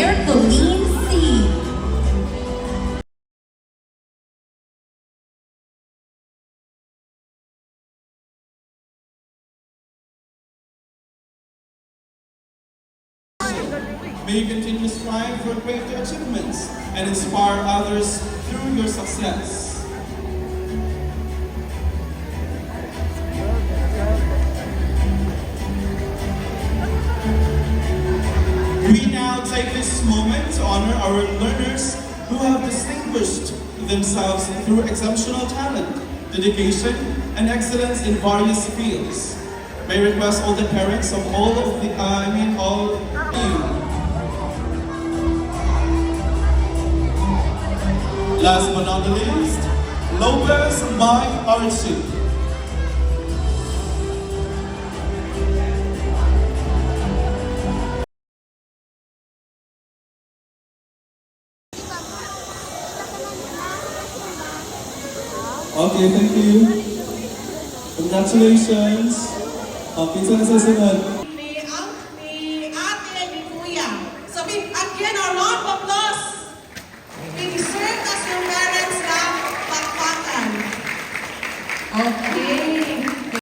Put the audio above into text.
Mayor Colleen C. May you continue to strive for greater achievements and inspire others through your success. We now take this moment to honor our learners who have distinguished themselves through exceptional talent, dedication, and excellence in various fields. May I request all the parents of all of the, all of you. Last but not the least, Lopez by Archie. Okay, thank you. Congratulations. Pizza na susunod. Ni ate, ni kuya. So again, our round of applause. We serve as your